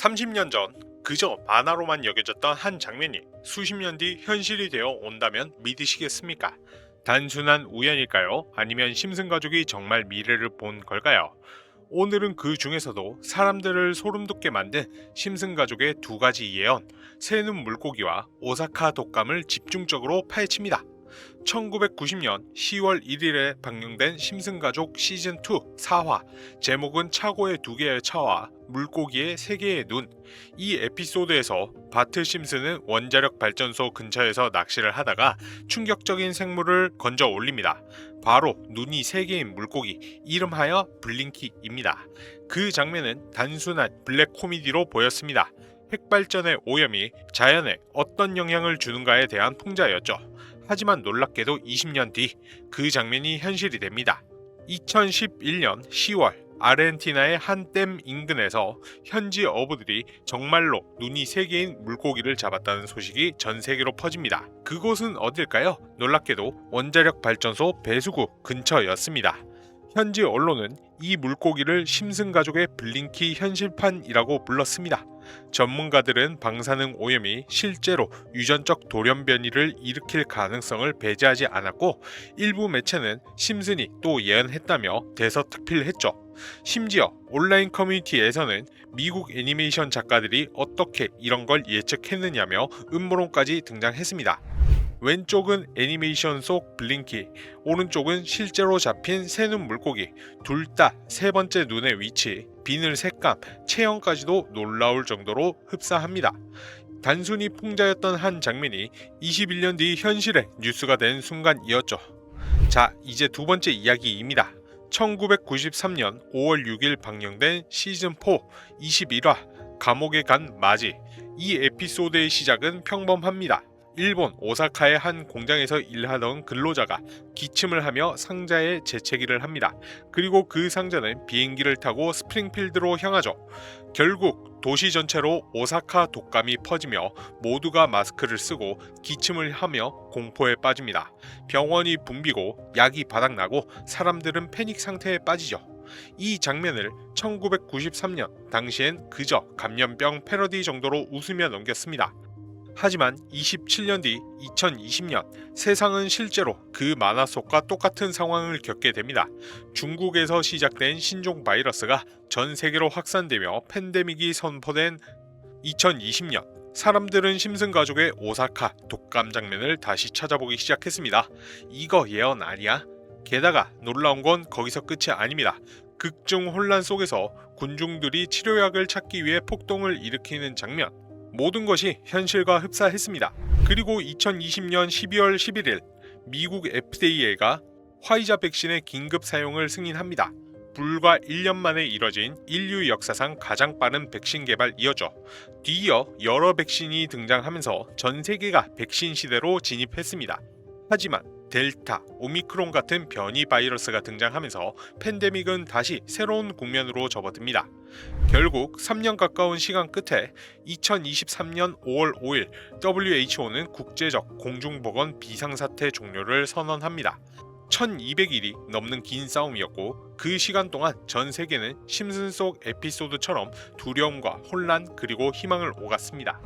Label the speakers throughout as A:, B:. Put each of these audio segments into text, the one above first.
A: 30년 전 그저 만화로만 여겨졌던 한 장면이 수십 년 뒤 현실이 되어 온다면 믿으시겠습니까? 단순한 우연일까요? 아니면 심슨 가족이 정말 미래를 본 걸까요? 오늘은 그 중에서도 사람들을 소름 돋게 만든 심슨 가족의 두 가지 예언, 새는 물고기와 오사카 독감을 집중적으로 파헤칩니다. 1990년 10월 1일에 방영된 심슨가족 시즌2 4화, 제목은 차고의 두 개의 차와 물고기의 세 개의 눈. 이 에피소드에서 바트 심슨은 원자력 발전소 근처에서 낚시를 하다가 충격적인 생물을 건져 올립니다. 바로 눈이 세 개인 물고기, 이름하여 블링키입니다. 그 장면은 단순한 블랙 코미디로 보였습니다. 핵발전의 오염이 자연에 어떤 영향을 주는가에 대한 풍자였죠. 하지만 놀랍게도 20년 뒤 그 장면이 현실이 됩니다. 2011년 10월 아르헨티나의 한 댐 인근에서 현지 어부들이 정말로 눈이 세 개인 물고기를 잡았다는 소식이 전 세계로 퍼집니다. 그곳은 어딜까요? 놀랍게도 원자력 발전소 배수구 근처였습니다. 현지 언론은 이 물고기를 심슨 가족의 블링키 현실판이라고 불렀습니다. 전문가들은 방사능 오염이 실제로 유전적 돌연 변이를 일으킬 가능성을 배제하지 않았고, 일부 매체는 심슨이 또 예언했다며 대서특필했죠. 심지어 온라인 커뮤니티에서는 미국 애니메이션 작가들이 어떻게 이런 걸 예측했느냐며 음모론까지 등장했습니다. 왼쪽은 애니메이션 속 블링키, 오른쪽은 실제로 잡힌 새눈 물고기, 둘 다 세 번째 눈의 위치, 비늘 색감, 체형까지도 놀라울 정도로 흡사합니다. 단순히 풍자였던 한 장면이 21년 뒤 현실의 뉴스가 된 순간이었죠. 자, 이제 두 번째 이야기입니다. 1993년 5월 6일 방영된 시즌4 21화 감옥에 간 마지. 이 에피소드의 시작은 평범합니다. 일본 오사카의 한 공장에서 일하던 근로자가 기침을 하며 상자에 재채기를 합니다. 그리고 그 상자는 비행기를 타고 스프링필드로 향하죠. 결국 도시 전체로 오사카 독감이 퍼지며 모두가 마스크를 쓰고 기침을 하며 공포에 빠집니다. 병원이 붐비고 약이 바닥나고 사람들은 패닉 상태에 빠지죠. 이 장면을 1993년 당시엔 그저 감염병 패러디 정도로 웃으며 넘겼습니다. 하지만 27년 뒤 2020년 세상은 실제로 그 만화 속과 똑같은 상황을 겪게 됩니다. 중국에서 시작된 신종 바이러스가 전 세계로 확산되며 팬데믹이 선포된 2020년, 사람들은 심슨 가족의 오사카 독감 장면을 다시 찾아보기 시작했습니다. 이거 예언 아니야? 게다가 놀라운 건 거기서 끝이 아닙니다. 극중 혼란 속에서 군중들이 치료약을 찾기 위해 폭동을 일으키는 장면, 모든 것이 현실과 흡사했습니다. 그리고 2020년 12월 11일 미국 FDA가 화이자 백신의 긴급 사용을 승인합니다. 불과 1년 만에 이뤄진 인류 역사상 가장 빠른 백신 개발이었죠. 뒤이어 여러 백신이 등장하면서 전 세계가 백신 시대로 진입했습니다. 하지만 델타, 오미크론 같은 변이 바이러스가 등장하면서 팬데믹은 다시 새로운 국면으로 접어듭니다. 결국 3년 가까운 시간 끝에 2023년 5월 5일 WHO는 국제적 공중보건 비상사태 종료를 선언합니다. 1200일이 넘는 긴 싸움이었고, 그 시간 동안 전 세계는 심슨 속 에피소드처럼 두려움과 혼란 그리고 희망을 오갔습니다.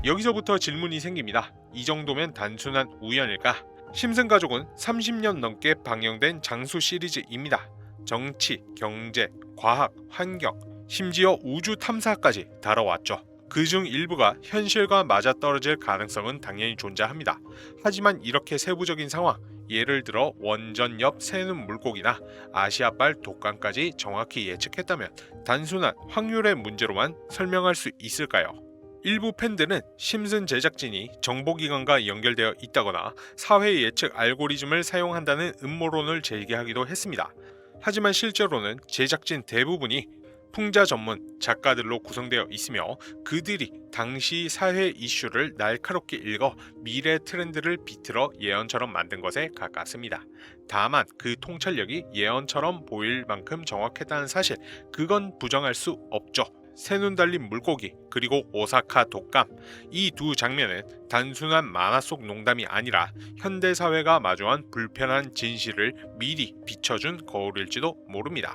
A: 여기서부터 질문이 생깁니다. 이 정도면 단순한 우연일까? 심슨 가족은 30년 넘게 방영된 장수 시리즈입니다. 정치, 경제, 과학, 환경, 심지어 우주 탐사까지 다뤄왔죠. 그중 일부가 현실과 맞아떨어질 가능성은 당연히 존재합니다. 하지만 이렇게 세부적인 상황, 예를 들어 원전 옆 새는 물고기나 아시아발 독감까지 정확히 예측했다면 단순한 확률의 문제로만 설명할 수 있을까요? 일부 팬들은 심슨 제작진이 정보기관과 연결되어 있다거나 사회 예측 알고리즘을 사용한다는 음모론을 제기하기도 했습니다. 하지만 실제로는 제작진 대부분이 풍자 전문 작가들로 구성되어 있으며, 그들이 당시 사회 이슈를 날카롭게 읽어 미래 트렌드를 비틀어 예언처럼 만든 것에 가깝습니다. 다만 그 통찰력이 예언처럼 보일 만큼 정확했다는 사실, 그건 부정할 수 없죠. 새눈 달린 물고기 그리고 오사카 독감, 이 두 장면은 단순한 만화 속 농담이 아니라 현대사회가 마주한 불편한 진실을 미리 비춰준 거울일지도 모릅니다.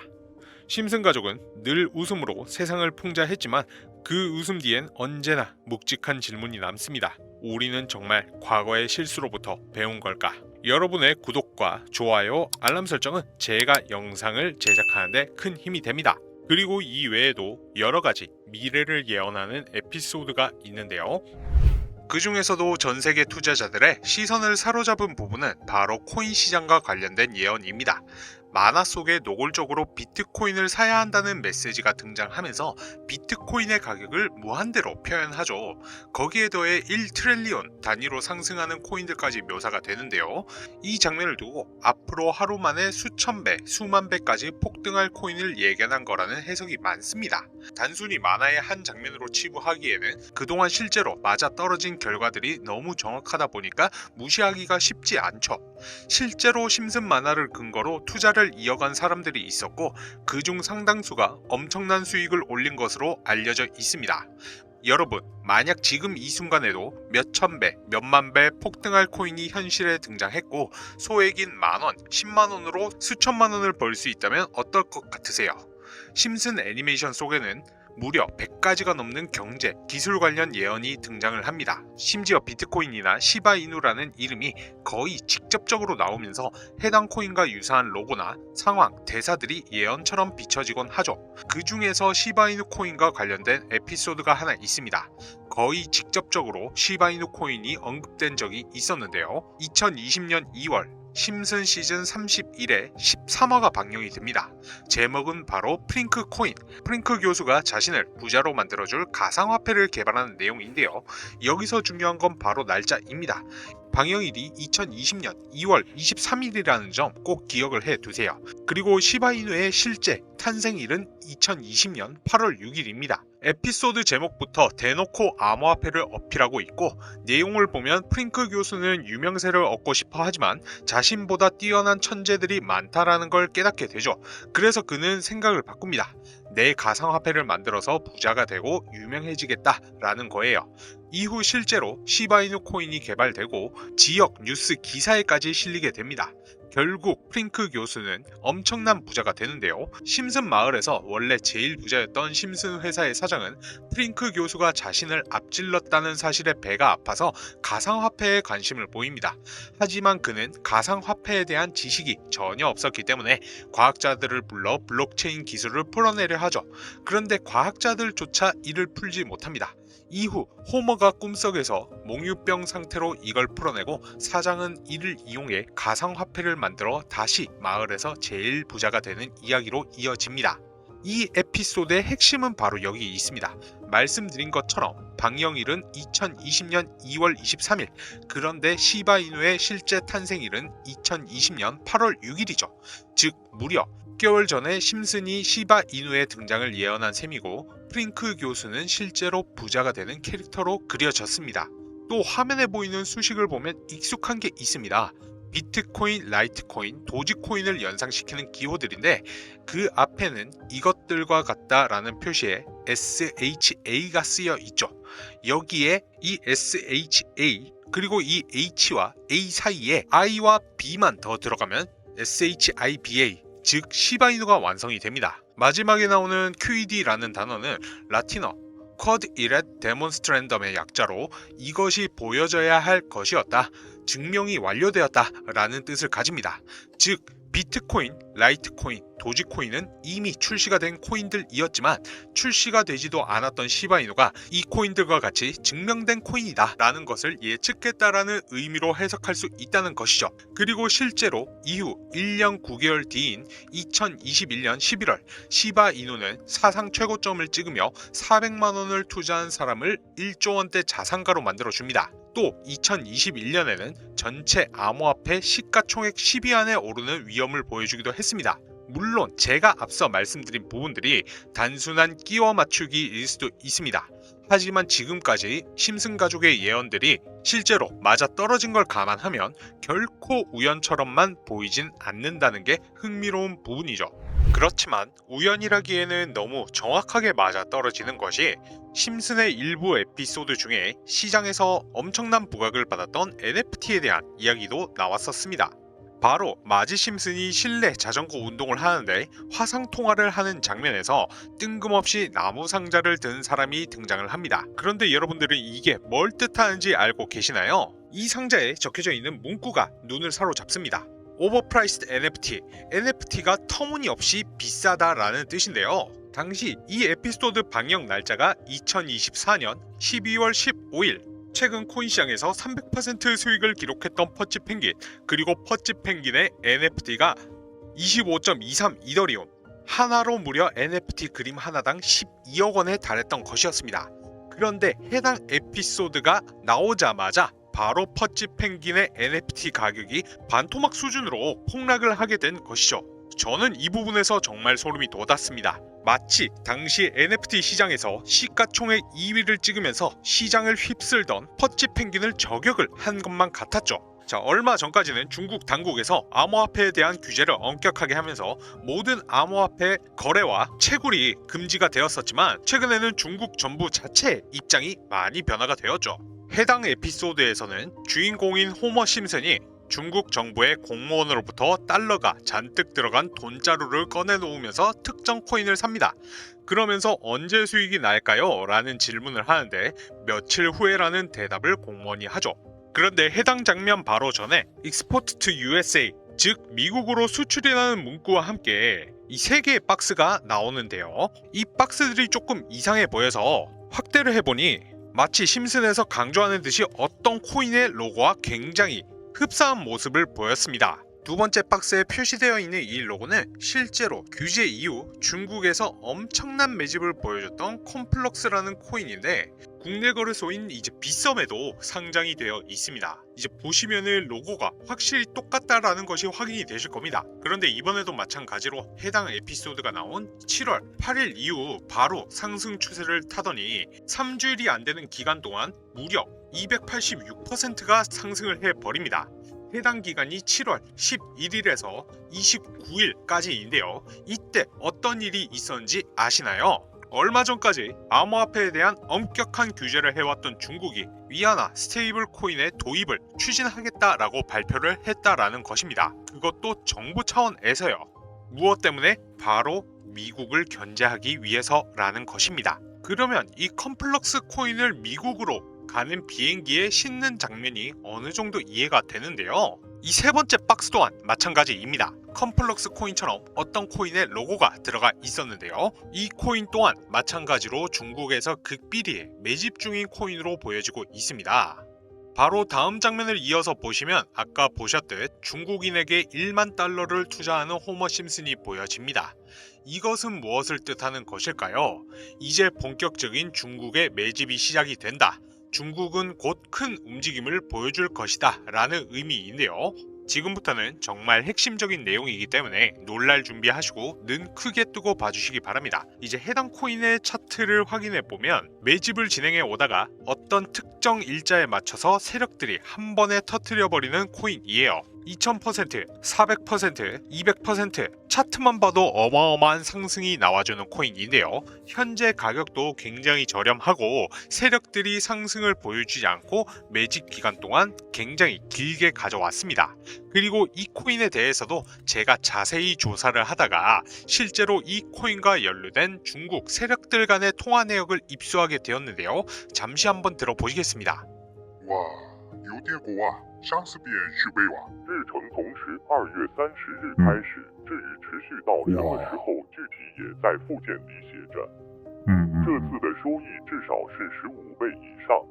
A: 심슨 가족은 늘 웃음으로 세상을 풍자했지만 그 웃음 뒤엔 언제나 묵직한 질문이 남습니다. 우리는 정말 과거의 실수로부터 배운 걸까? 여러분의 구독과 좋아요, 알람 설정은 제가 영상을 제작하는데 큰 힘이 됩니다. 그리고 이 외에도 여러 가지 미래를 예언하는 에피소드가 있는데요. 그 중에서도 전 세계 투자자들의 시선을 사로잡은 부분은 바로 코인 시장과 관련된 예언입니다. 만화 속에 노골적으로 비트코인을 사야 한다는 메시지가 등장하면서 비트코인의 가격을 무한대로 표현하죠. 거기에 더해 1트릴리온 단위로 상승하는 코인들까지 묘사가 되는데요. 이 장면을 두고 앞으로 하루 만에 수천 배, 수만 배까지 폭등할 코인을 예견한 거라는 해석이 많습니다. 단순히 만화의 한 장면으로 치부하기에는 그동안 실제로 맞아떨어진 결과들이 너무 정확하다 보니까 무시하기가 쉽지 않죠. 실제로 심슨 만화를 근거로 투자를 이어간 사람들이 있었고 그중 상당수가 엄청난 수익을 올린 것으로 알려져 있습니다. 여러분, 만약 지금 이 순간에도 몇천 배, 몇만 배 폭등할 코인이 현실에 등장했고 소액인 만원, 10만원으로 수천만 원을 벌 수 있다면 어떨 것 같으세요? 심슨 애니메이션 속에는 무려 100가지가 넘는 경제, 기술 관련 예언이 등장을 합니다. 심지어 비트코인이나 시바이누라는 이름이 거의 직접적으로 나오면서 해당 코인과 유사한 로고나 상황, 대사들이 예언처럼 비춰지곤 하죠. 그 중에서 시바이누 코인과 관련된 에피소드가 하나 있습니다. 거의 직접적으로 시바이누 코인이 언급된 적이 있었는데요. 2020년 2월 심슨 시즌 31에 13화가 방영이 됩니다. 제목은 바로 프링크 코인. 프링크 교수가 자신을 부자로 만들어줄 가상화폐를 개발하는 내용인데요. 여기서 중요한 건 바로 날짜입니다. 방영일이 2020년 2월 23일이라는 점 꼭 기억을 해 두세요. 그리고 시바이누의 실제 탄생일은 2020년 8월 6일입니다. 에피소드 제목부터 대놓고 암호화폐를 어필하고 있고 내용을 보면 프링크 교수는 유명세를 얻고 싶어 하지만 자신보다 뛰어난 천재들이 많다라는 걸 깨닫게 되죠. 그래서 그는 생각을 바꿉니다. 내 가상화폐를 만들어서 부자가 되고 유명해지겠다라는 거예요. 이후 실제로 시바이누 코인이 개발되고 지역 뉴스 기사에까지 실리게 됩니다. 결국 프링크 교수는 엄청난 부자가 되는데요. 심슨 마을에서 원래 제일 부자였던 심슨 회사의 사장은 프링크 교수가 자신을 앞질렀다는 사실에 배가 아파서 가상화폐에 관심을 보입니다. 하지만 그는 가상화폐에 대한 지식이 전혀 없었기 때문에 과학자들을 불러 블록체인 기술을 풀어내려 하죠. 그런데 과학자들조차 이를 풀지 못합니다. 이후 호머가 꿈속에서 몽유병 상태로 이걸 풀어내고 사장은 이를 이용해 가상화폐를 만들어 다시 마을에서 제일 부자가 되는 이야기로 이어집니다. 이 에피소드의 핵심은 바로 여기 있습니다. 말씀드린 것처럼 방영일은 2020년 2월 23일, 그런데 시바이누의 실제 탄생일은 2020년 8월 6일이죠. 즉 무려 6개월 전에 심슨이 시바이누의 등장을 예언한 셈이고 프링크 교수는 실제로 부자가 되는 캐릭터로 그려졌습니다. 또 화면에 보이는 수식을 보면 익숙한 게 있습니다. 비트코인, 라이트코인, 도지코인을 연상시키는 기호들인데 그 앞에는 이것들과 같다라는 표시에 SHA가 쓰여 있죠. 여기에 이 SHA 그리고 이 H와 A 사이에 I와 B만 더 들어가면 SHIBA, 즉 시바이누가 완성이 됩니다. 마지막에 나오는 QED라는 단어는 라틴어 Quod Erat Demonstrandum의 약자로 이것이 보여져야 할 것이었다, 증명이 완료되었다 라는 뜻을 가집니다. 즉 비트코인, 라이트코인, 도지코인은 이미 출시가 된 코인들이었지만 출시가 되지도 않았던 시바이누가 이 코인들과 같이 증명된 코인이다 라는 것을 예측했다라는 의미로 해석할 수 있다는 것이죠. 그리고 실제로 이후 1년 9개월 뒤인 2021년 11월 시바이누는 사상 최고점을 찍으며 400만원을 투자한 사람을 1조 원대 자산가로 만들어줍니다. 또 2021년에는 전체 암호화폐 시가총액 10위 안에 오르는 위험을 보여주기도 했습니다. 물론 제가 앞서 말씀드린 부분들이 단순한 끼워 맞추기일 수도 있습니다. 하지만 지금까지 심슨 가족의 예언들이 실제로 맞아떨어진 걸 감안하면 결코 우연처럼만 보이진 않는다는 게 흥미로운 부분이죠. 그렇지만 우연이라기에는 너무 정확하게 맞아떨어지는 것이 심슨의 일부 에피소드 중에 시장에서 엄청난 부각을 받았던 NFT에 대한 이야기도 나왔었습니다. 바로 마지 심슨이 실내 자전거 운동을 하는데 화상 통화를 하는 장면에서 뜬금없이 나무 상자를 든 사람이 등장을 합니다. 그런데 여러분들은 이게 뭘 뜻하는지 알고 계시나요? 이 상자에 적혀져 있는 문구가 눈을 사로잡습니다. 오버프라이스드 NFT, NFT가 터무니없이 비싸다라는 뜻인데요. 당시 이 에피소드 방영 날짜가 2024년 12월 15일, 최근 코인시장에서 300% 수익을 기록했던 퍼치 펭귄, 그리고 퍼치 펭귄의 NFT가 25.23 이더리움, 하나로 무려 NFT 그림 하나당 12억 원에 달했던 것이었습니다. 그런데 해당 에피소드가 나오자마자 바로 퍼치 펭귄의 NFT 가격이 반토막 수준으로 폭락을 하게 된 것이죠. 저는 이 부분에서 정말 소름이 돋았습니다. 마치 당시 NFT 시장에서 시가총액 2위를 찍으면서 시장을 휩쓸던 퍼치 펭귄을 저격을 한 것만 같았죠. 자, 얼마 전까지는 중국 당국에서 암호화폐에 대한 규제를 엄격하게 하면서 모든 암호화폐 거래와 채굴이 금지가 되었었지만, 최근에는 중국 정부 자체의 입장이 많이 변화가 되었죠. 해당 에피소드에서는 주인공인 호머 심슨이 중국 정부의 공무원으로부터 달러가 잔뜩 들어간 돈자루를 꺼내놓으면서 특정 코인을 삽니다. 그러면서 언제 수익이 날까요? 라는 질문을 하는데 며칠 후에라는 대답을 공무원이 하죠. 그런데 해당 장면 바로 전에 Export to USA, 즉 미국으로 수출이라는 문구와 함께 이 3개의 박스가 나오는데요. 이 박스들이 조금 이상해 보여서 확대를 해보니 마치 심슨에서 강조하는 듯이 어떤 코인의 로고와 굉장히 흡사한 모습을 보였습니다. 두 번째 박스에 표시되어 있는 이 로고는 실제로 규제 이후 중국에서 엄청난 매집을 보여줬던 콤플럭스라는 코인인데, 국내 거래소인 이제 빗썸에도 상장이 되어 있습니다. 이제 보시면은 로고가 확실히 똑같다라는 것이 확인이 되실 겁니다. 그런데 이번에도 마찬가지로 해당 에피소드가 나온 7월 8일 이후 바로 상승 추세를 타더니 3주일이 안 되는 기간 동안 무려 286%가 상승을 해버립니다. 해당 기간이 7월 11일에서 29일까지인데요. 이때 어떤 일이 있었는지 아시나요? 얼마 전까지 암호화폐에 대한 엄격한 규제를 해왔던 중국이 위안화 스테이블 코인의 도입을 추진하겠다라고 발표를 했다라는 것입니다. 그것도 정부 차원에서요. 무엇 때문에? 바로 미국을 견제하기 위해서라는 것입니다. 그러면 이 컴플럭스 코인을 미국으로 가는 비행기에 싣는 장면이 어느 정도 이해가 되는데요. 이 세 번째 박스 또한 마찬가지입니다. 컴플럭스 코인처럼 어떤 코인의 로고가 들어가 있었는데요. 이 코인 또한 마찬가지로 중국에서 극비리에 매집 중인 코인으로 보여지고 있습니다. 바로 다음 장면을 이어서 보시면 아까 보셨듯 중국인에게 1만 달러를 투자하는 호머 심슨이 보여집니다. 이것은 무엇을 뜻하는 것일까요? 이제 본격적인 중국의 매집이 시작이 된다. 중국은 곧 큰 움직임을 보여줄 것이다 라는 의미인데요. 지금부터는 정말 핵심적인 내용이기 때문에 놀랄 준비하시고 눈 크게 뜨고 봐주시기 바랍니다. 이제 해당 코인의 차트를 확인해보면 매집을 진행해 오다가 어떤 특정 일자에 맞춰서 세력들이 한 번에 터뜨려버리는 코인이에요. 2000%, 400%, 200% 차트만 봐도 어마어마한 상승이 나와주는 코인인데요. 현재 가격도 굉장히 저렴하고 세력들이 상승을 보여주지 않고 매집 기간 동안 굉장히 길게 가져왔습니다. 그리고 이 코인에 대해서도 제가 자세히 조사를 하다가 실제로 이 코인과 연루된 중국 세력들 간의 통화 내역을 입수하게 되었는데요. 잠시 한번 들어보시겠습니다.
B: 哇，有跌过啊！上次便是微网，日程同时2月30日开始，至于持续到什么时候，具体也在附件里写着。这次的收益至少是15倍以上。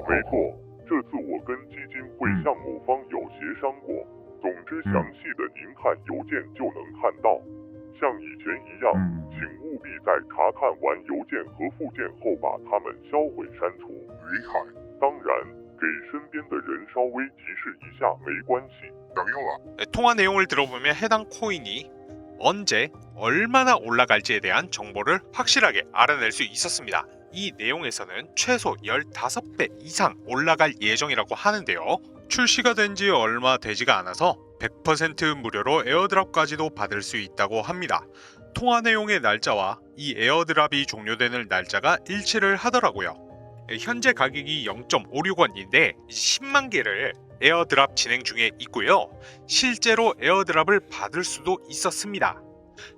B: 没错，这次我跟基金会项目方有协商过。总之，详细的您看邮件就能看到。像以前一样，请务必在查看完邮件和附件后把它们销毁删除。厉害！当然。 给身边的人稍微提示一下没关系。
A: 통화 내용을 들어보면 해당 코인이 언제 얼마나 올라갈지에 대한 정보를 확실하게 알아낼 수 있었습니다. 이 내용에서는 최소 15배 이상 올라갈 예정이라고 하는데요. 출시가 된 지 얼마 되지가 않아서 100% 무료로 에어드랍까지도 받을 수 있다고 합니다. 통화 내용의 날짜와 이 에어드랍이 종료되는 날짜가 일치를 하더라고요. 현재 가격이 0.56원인데 10만 개를 에어드랍 진행 중에 있고요. 실제로 에어드랍을 받을 수도 있었습니다.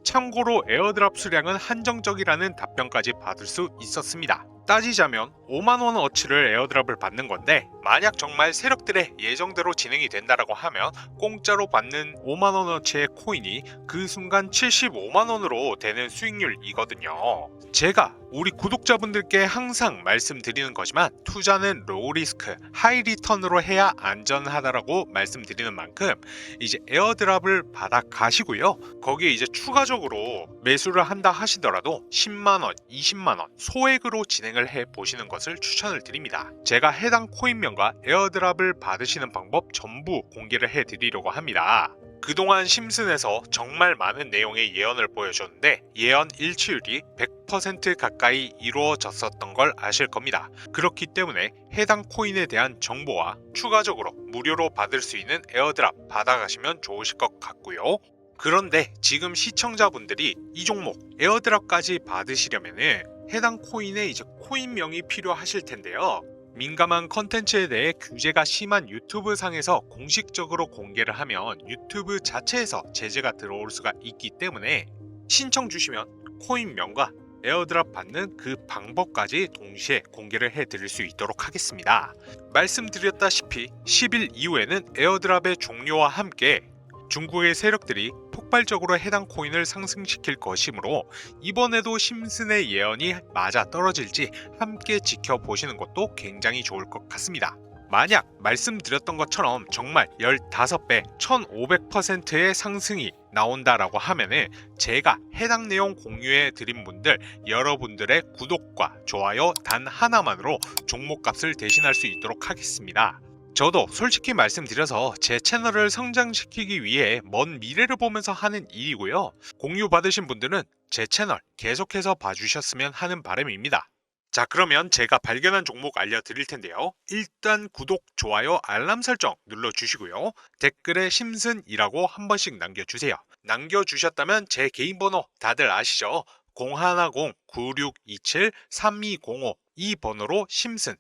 A: 참고로 에어드랍 수량은 한정적이라는 답변까지 받을 수 있었습니다. 따지자면 5만원 어치를 에어드랍을 받는 건데, 만약 정말 세력들의 예정대로 진행이 된다라고 하면 공짜로 받는 5만원어치의 코인이 그 순간 75만원으로 되는 수익률이거든요. 제가 우리 구독자분들께 항상 말씀드리는 거지만, 투자는 로우 리스크, 하이 리턴으로 해야 안전하다라고 말씀드리는 만큼 이제 에어드랍을 받아 가시고요. 거기에 이제 추가적으로 매수를 한다 하시더라도 10만원, 20만원 소액으로 진행을 해 보시는 것을 추천을 드립니다. 제가 해당 코인명과 에어드랍을 받으시는 방법 전부 공개를 해 드리려고 합니다. 그동안 심슨에서 정말 많은 내용의 예언을 보여줬는데, 예언 일치율이 100% 가까이 이루어졌었던 걸 아실 겁니다. 그렇기 때문에 해당 코인에 대한 정보와 추가적으로 무료로 받을 수 있는 에어드랍 받아가시면 좋으실 것 같고요. 그런데 지금 시청자분들이 이 종목 에어드랍까지 받으시려면은 해당 코인에 이제 코인명이 필요하실 텐데요. 민감한 컨텐츠에 대해 규제가 심한 유튜브 상에서 공식적으로 공개를 하면 유튜브 자체에서 제재가 들어올 수가 있기 때문에 신청 주시면 코인명과 에어드랍 받는 그 방법까지 동시에 공개를 해드릴 수 있도록 하겠습니다. 말씀드렸다시피 10일 이후에는 에어드랍의 종료와 함께 중국의 세력들이 폭발적으로 해당 코인을 상승시킬 것이므로 이번에도 심슨의 예언이 맞아 떨어질지 함께 지켜보시는 것도 굉장히 좋을 것 같습니다. 만약 말씀드렸던 것처럼 정말 15배, 1500%의 상승이 나온다라고 하면은 제가 해당 내용 공유해 드린 분들, 여러분들의 구독과 좋아요 단 하나만으로 종목값을 대신할 수 있도록 하겠습니다. 저도 솔직히 말씀드려서 제 채널을 성장시키기 위해 먼 미래를 보면서 하는 일이고요. 공유 받으신 분들은 제 채널 계속해서 봐주셨으면 하는 바람입니다. 자, 그러면 제가 발견한 종목 알려드릴 텐데요. 일단 구독, 좋아요, 알람 설정 눌러주시고요. 댓글에 심슨이라고 한 번씩 남겨주세요. 남겨주셨다면 제 개인 번호 다들 아시죠? 010-9627-3205 이 번호로 심슨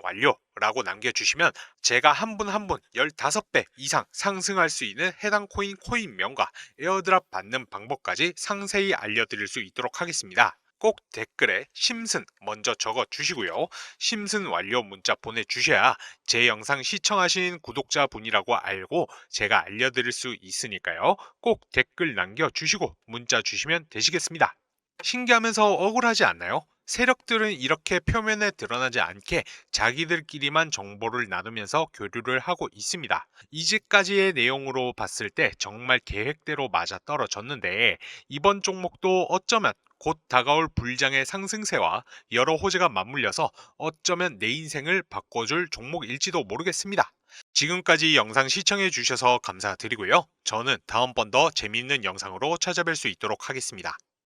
A: 완료라고 남겨주시면 제가 한 분 한 분 15배 이상 상승할 수 있는 해당 코인명과 에어드랍 받는 방법까지 상세히 알려드릴 수 있도록 하겠습니다. 꼭 댓글에 심슨 먼저 적어 주시고요. 심슨 완료 문자 보내주셔야 제 영상 시청하신 구독자분이라고 알고 제가 알려드릴 수 있으니까요. 꼭 댓글 남겨주시고 문자 주시면 되시겠습니다. 신기하면서 억울하지 않나요? 세력들은 이렇게 표면에 드러나지 않게 자기들끼리만 정보를 나누면서 교류를 하고 있습니다. 이제까지의 내용으로 봤을 때 정말 계획대로 맞아떨어졌는데, 이번 종목도 어쩌면 곧 다가올 불장의 상승세와 여러 호재가 맞물려서 어쩌면 내 인생을 바꿔줄 종목일지도 모르겠습니다. 지금까지 영상 시청해 주셔서 감사드리고요. 저는 다음번 더 재미있는 영상으로 찾아뵐 수 있도록 하겠습니다.